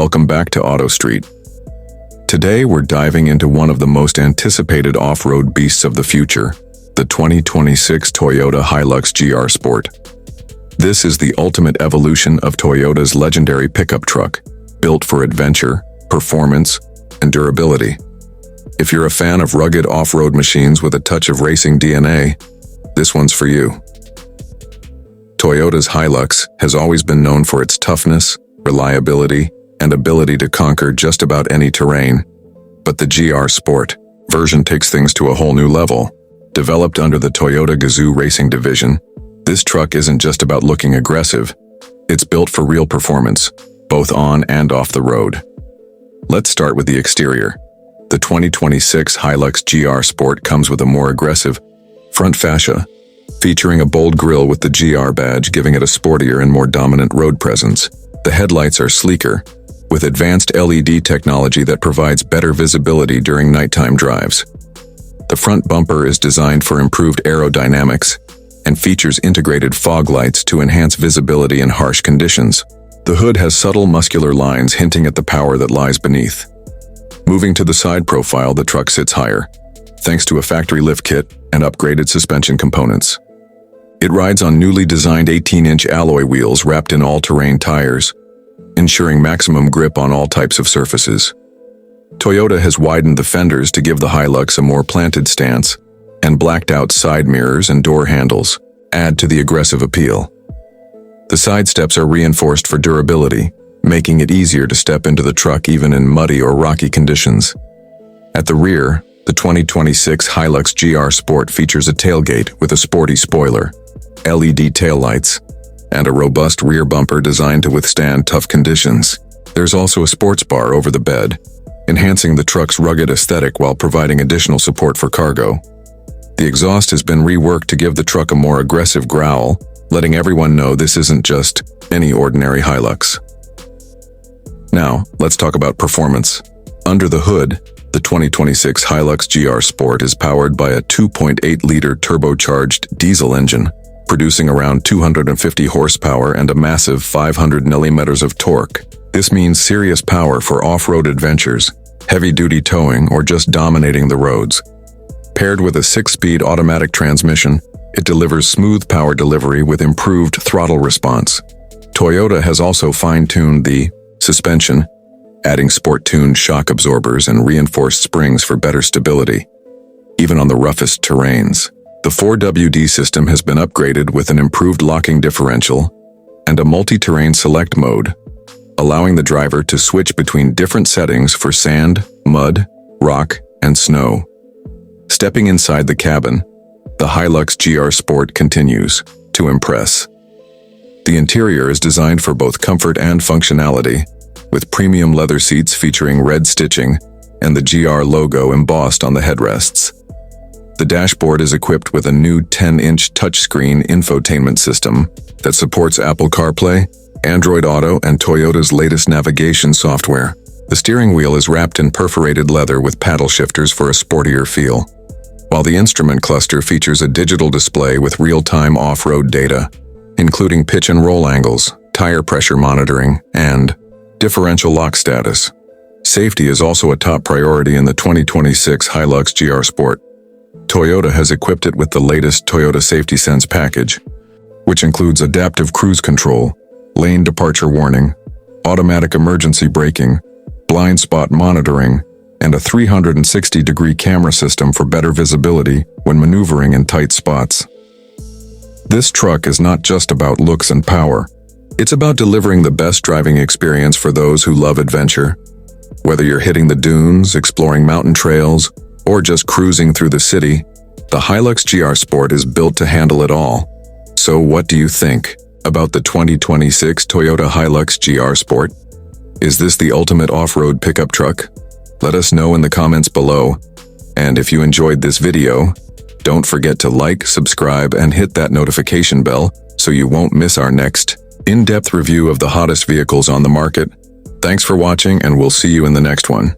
Welcome back to Auto Street. Today we're diving into one of the most anticipated off-road beasts of the future, the 2026 Toyota Hilux GR Sport. This is the ultimate evolution of Toyota's legendary pickup truck, built for adventure, performance, and durability. If you're a fan of rugged off-road machines with a touch of racing DNA, this one's for you. Toyota's Hilux has always been known for its toughness, reliability, and ability to conquer just about any terrain. But the GR Sport version takes things to a whole new level. Developed under the Toyota Gazoo Racing division, this truck isn't just about looking aggressive, it's built for real performance, both on and off the road. Let's start with the exterior. The 2026 Hilux GR Sport comes with a more aggressive front fascia, featuring a bold grille with the GR badge giving it a sportier and more dominant road presence. The headlights are sleeker, with advanced LED technology that provides better visibility during nighttime drives. The front bumper is designed for improved aerodynamics and features integrated fog lights to enhance visibility in harsh conditions. The hood has subtle muscular lines hinting at the power that lies beneath. Moving to the side profile, the truck sits higher, thanks to a factory lift kit and upgraded suspension components. It rides on newly designed 18-inch alloy wheels wrapped in all-terrain tires, ensuring maximum grip on all types of surfaces. Toyota has widened the fenders to give the Hilux a more planted stance, and blacked-out side mirrors and door handles add to the aggressive appeal. The side steps are reinforced for durability, making it easier to step into the truck even in muddy or rocky conditions. At the rear, the 2026 Hilux GR Sport features a tailgate with a sporty spoiler, LED taillights, and a robust rear bumper designed to withstand tough conditions. There's also a sports bar over the bed, enhancing the truck's rugged aesthetic while providing additional support for cargo. The exhaust has been reworked to give the truck a more aggressive growl, letting everyone know this isn't just any ordinary Hilux. Now, let's talk about performance. Under the hood, the 2026 Hilux GR Sport is powered by a 2.8-liter turbocharged diesel engine, producing around 250 horsepower and a massive 500 millimeters of torque. This means serious power for off-road adventures, heavy-duty towing, or just dominating the roads. Paired with a 6-speed automatic transmission, it delivers smooth power delivery with improved throttle response. Toyota has also fine-tuned the suspension, adding sport-tuned shock absorbers and reinforced springs for better stability, even on the roughest terrains. The 4WD system has been upgraded with an improved locking differential and a multi-terrain select mode, allowing the driver to switch between different settings for sand, mud, rock, and snow. Stepping inside the cabin, the Hilux GR Sport continues to impress. The interior is designed for both comfort and functionality, with premium leather seats featuring red stitching and the GR logo embossed on the headrests. The dashboard is equipped with a new 10-inch touchscreen infotainment system that supports Apple CarPlay, Android Auto, and Toyota's latest navigation software. The steering wheel is wrapped in perforated leather with paddle shifters for a sportier feel, while the instrument cluster features a digital display with real-time off-road data, including pitch and roll angles, tire pressure monitoring, and differential lock status. Safety is also a top priority in the 2026 Hilux GR Sport. Toyota has equipped it with the latest Toyota Safety Sense package, which includes adaptive cruise control, lane departure warning, automatic emergency braking, blind spot monitoring, and a 360-degree camera system for better visibility when maneuvering in tight spots. This truck is not just about looks and power. It's about delivering the best driving experience for those who love adventure. Whether you're hitting the dunes, exploring mountain trails, or just cruising through the city, the Hilux GR Sport is built to handle it all. So what do you think about the 2026 Toyota Hilux GR Sport? Is this the ultimate off-road pickup truck? Let us know in the comments below. And if you enjoyed this video, don't forget to like, subscribe, and hit that notification bell so you won't miss our next in-depth review of the hottest vehicles on the market. Thanks for watching, and we'll see you in the next one.